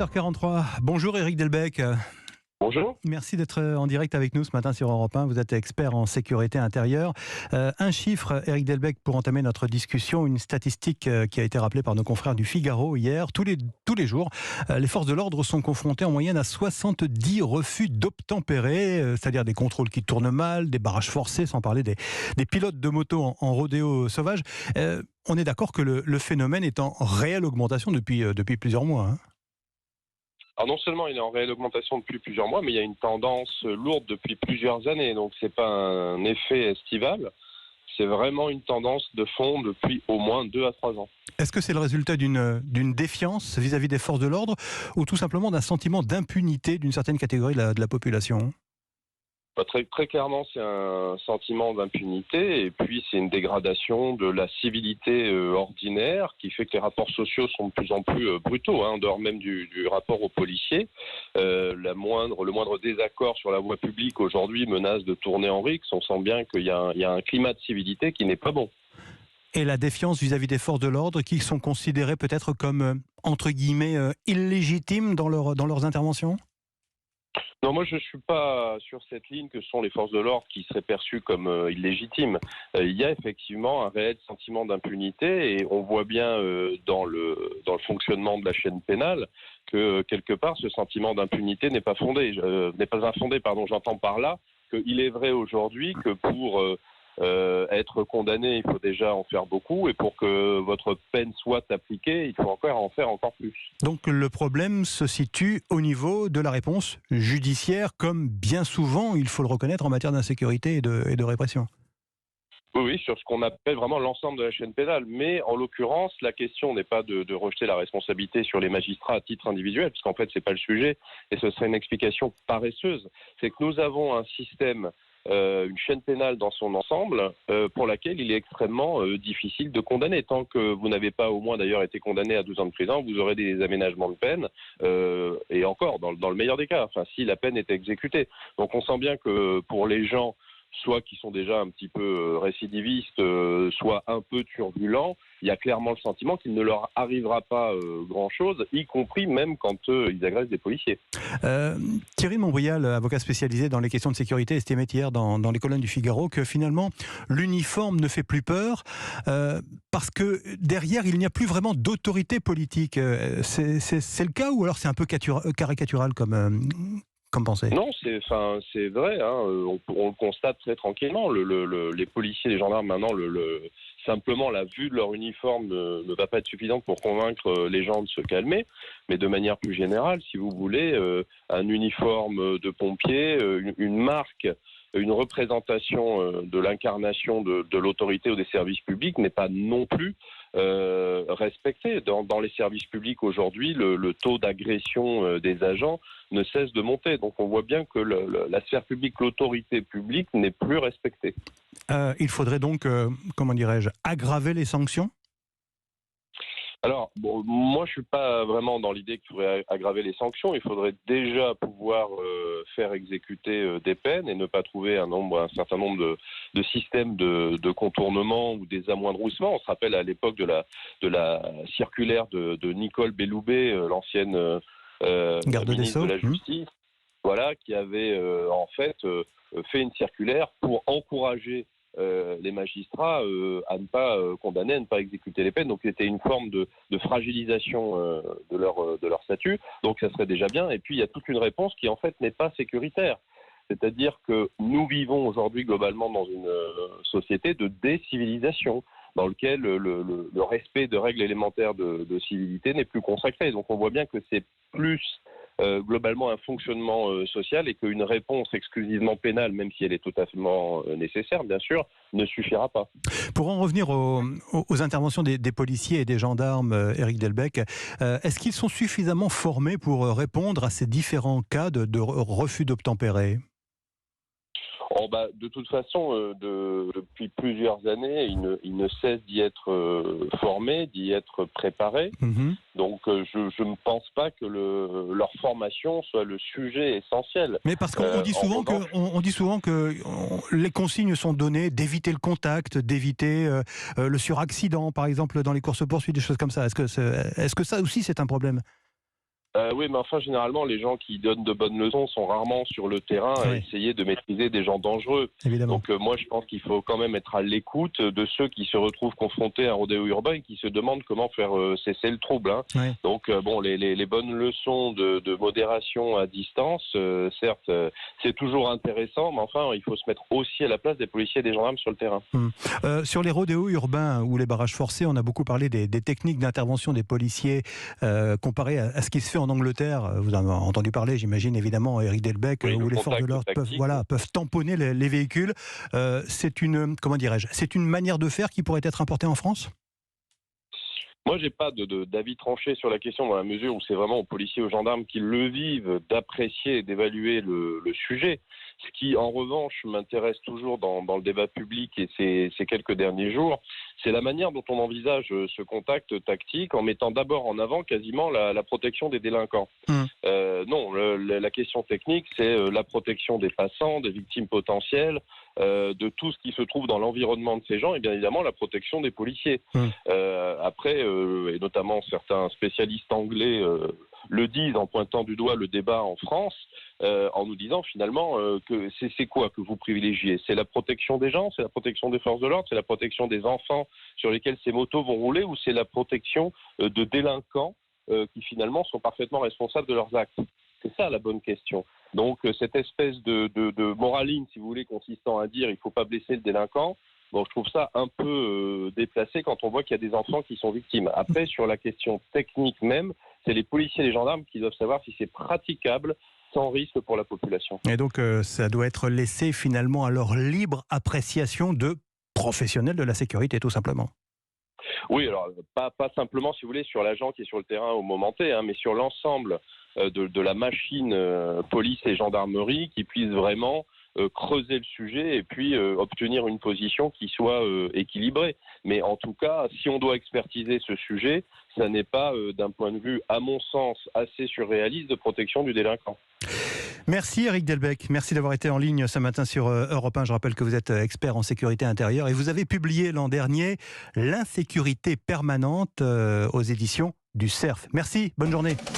7h43. Bonjour Éric Delbecq. Bonjour. Merci d'être en direct avec nous ce matin sur Europe 1. Vous êtes expert en sécurité intérieure. Un chiffre, Éric Delbecq, pour entamer notre discussion, une statistique qui a été rappelée par nos confrères du Figaro hier. Tous les jours, les forces de l'ordre sont confrontées en moyenne à 70 refus d'obtempérer, c'est-à-dire des contrôles qui tournent mal, des barrages forcés, sans parler des pilotes de moto en rodéo sauvage. On est d'accord que le phénomène est en réelle augmentation depuis plusieurs mois, hein. Alors non seulement il est en réelle augmentation depuis plusieurs mois, mais il y a une tendance lourde depuis plusieurs années. Donc c'est pas un effet estival, c'est vraiment une tendance de fond depuis au moins 2 à 3 ans. Est-ce que c'est le résultat d'une défiance vis-à-vis des forces de l'ordre ou tout simplement d'un sentiment d'impunité d'une certaine catégorie de la population ? Très, très clairement, c'est un sentiment d'impunité et puis c'est une dégradation de la civilité ordinaire qui fait que les rapports sociaux sont de plus en plus brutaux, en dehors même du rapport aux policiers. Le moindre désaccord sur la voie publique aujourd'hui menace de tourner en rixe. On sent bien qu'il y a un climat de civilité qui n'est pas bon. Et la défiance vis-à-vis des forces de l'ordre qui sont considérées peut-être comme, entre guillemets, illégitimes dans leurs interventions ? Non, moi je ne suis pas sur cette ligne que sont les forces de l'ordre qui seraient perçues comme illégitimes. Il y a effectivement un réel sentiment d'impunité et on voit bien dans le fonctionnement de la chaîne pénale que quelque part ce sentiment d'impunité n'est pas infondé. J'entends par là qu'il est vrai aujourd'hui que pour être condamné, il faut déjà en faire beaucoup et pour que votre peine soit appliquée, il faut encore en faire encore plus. Donc le problème se situe au niveau de la réponse judiciaire, comme bien souvent, il faut le reconnaître, en matière d'insécurité et de répression. Oui, sur ce qu'on appelle vraiment l'ensemble de la chaîne pénale. Mais en l'occurrence, la question n'est pas de rejeter la responsabilité sur les magistrats à titre individuel, parce qu'en fait, c'est pas le sujet, et ce serait une explication paresseuse. C'est que nous avons un système, une chaîne pénale dans son ensemble, pour laquelle il est extrêmement difficile de condamner. Tant que vous n'avez pas au moins d'ailleurs été condamné à 12 ans de prison, vous aurez des aménagements de peine, et encore, dans le meilleur des cas, si la peine est exécutée. Donc on sent bien que pour les gens, soit qui sont déjà un petit peu récidivistes, soit un peu turbulents, il y a clairement le sentiment qu'il ne leur arrivera pas grand-chose, y compris même quand ils agressent des policiers. Thierry de Montbrial, avocat spécialisé dans les questions de sécurité, estimait hier dans les colonnes du Figaro que finalement l'uniforme ne fait plus peur parce que derrière il n'y a plus vraiment d'autorité politique. C'est le cas ou alors c'est un peu caricatural comme pensée? Non, c'est vrai. On le constate très tranquillement. Les policiers, les gendarmes, maintenant, simplement la vue de leur uniforme ne va pas être suffisante pour convaincre les gens de se calmer. Mais de manière plus générale, si vous voulez, un uniforme de pompier, une marque, une représentation de l'incarnation de l'autorité ou des services publics n'est pas non plus respecté. Dans les services publics aujourd'hui, le taux d'agression des agents ne cesse de monter. Donc on voit bien que la sphère publique, l'autorité publique n'est plus respectée. Il faudrait donc, comment dirais-je, aggraver les sanctions ? Alors, moi je suis pas vraiment dans l'idée qu'il faudrait aggraver les sanctions. Il faudrait déjà pouvoir faire exécuter des peines et ne pas trouver un certain nombre de systèmes de contournement ou des amoindrissements. On se rappelle à l'époque de la circulaire de Nicole Belloubet, l'ancienne Garde des ministre Sceaux, de la Justice, voilà, qui avait fait une circulaire pour encourager les magistrats à ne pas condamner, à ne pas exécuter les peines. Donc c'était une forme de fragilisation de leur statut. Donc ça serait déjà bien. Et puis il y a toute une réponse qui en fait n'est pas sécuritaire. C'est-à-dire que nous vivons aujourd'hui globalement dans une société de décivilisation, dans lequel le respect de règles élémentaires de civilité n'est plus consacré. Donc on voit bien que c'est plus globalement un fonctionnement social et qu'une réponse exclusivement pénale, même si elle est totalement nécessaire, bien sûr, ne suffira pas. Pour en revenir aux interventions des policiers et des gendarmes, Éric Delbecq, est-ce qu'ils sont suffisamment formés pour répondre à ces différents cas de refus d'obtempérer ? De toute façon, depuis plusieurs années, ils ne cessent d'y être formés, d'y être préparés. Mmh. Donc, je ne pense pas que leur formation soit le sujet essentiel. Mais parce qu'on dit souvent on dit souvent que les consignes sont données d'éviter le contact, d'éviter le suraccident, par exemple dans les courses-poursuites, des choses comme ça. Est-ce que ça aussi c'est un problème ? Oui, mais enfin, généralement, les gens qui donnent de bonnes leçons sont rarement sur le terrain à Oui, essayer de maîtriser des gens dangereux. évidemment. Donc, moi, je pense qu'il faut quand même être à l'écoute de ceux qui se retrouvent confrontés à un rodéo urbain et qui se demandent comment faire cesser le trouble, hein. Oui. Donc, bon, les bonnes leçons de modération à distance, certes, c'est toujours intéressant, mais enfin, il faut se mettre aussi à la place des policiers et des gendarmes sur le terrain. Sur les rodéos urbains ou les barrages forcés, on a beaucoup parlé des techniques d'intervention des policiers comparées à ce qui se fait en Angleterre. Vous en avez entendu parler, j'imagine, évidemment, Eric Delbecq, Oui, le où les forces de contact l'ordre peuvent, tactique. voilà, peuvent tamponner les véhicules. C'est une, comment dirais-je, c'est une manière de faire qui pourrait être importée en France? Moi, j'ai pas d'avis tranché sur la question dans la mesure où c'est vraiment aux policiers, aux gendarmes qui le vivent d'apprécier et d'évaluer le sujet. Ce qui, en revanche, m'intéresse toujours dans le débat public et ces quelques derniers jours, c'est la manière dont on envisage ce contact tactique en mettant d'abord en avant quasiment la protection des délinquants. Hum, Non, la question technique, c'est la protection des passants, des victimes potentielles, de tout ce qui se trouve dans l'environnement de ces gens et bien évidemment la protection des policiers. hum. Après, et notamment certains spécialistes anglais le disent en pointant du doigt le débat en France, en nous disant finalement que c'est quoi que vous privilégiez? C'est la protection des gens, c'est la protection des forces de l'ordre, c'est la protection des enfants sur lesquels ces motos vont rouler ou c'est la protection de délinquants qui finalement sont parfaitement responsables de leurs actes? C'est ça la bonne question. Donc cette espèce de moraline, si vous voulez, consistant à dire il ne faut pas blesser le délinquant, bon, je trouve ça un peu déplacé quand on voit qu'il y a des enfants qui sont victimes. Après, sur la question technique même, c'est les policiers et les gendarmes qui doivent savoir si c'est praticable sans risque pour la population. Et donc, ça doit être laissé finalement à leur libre appréciation de professionnels de la sécurité, tout simplement. Oui, alors pas simplement, si vous voulez, sur l'agent qui est sur le terrain au moment T, hein, mais sur l'ensemble de la machine police et gendarmerie qui puisse vraiment creuser le sujet et puis obtenir une position qui soit équilibrée. Mais en tout cas, si on doit expertiser ce sujet, ça n'est pas, d'un point de vue, à mon sens, assez surréaliste de protection du délinquant. Merci Eric Delbecq, merci d'avoir été en ligne ce matin sur Europe 1. Je rappelle que vous êtes expert en sécurité intérieure et vous avez publié l'an dernier L'insécurité permanente aux éditions du CERF. Merci, bonne journée.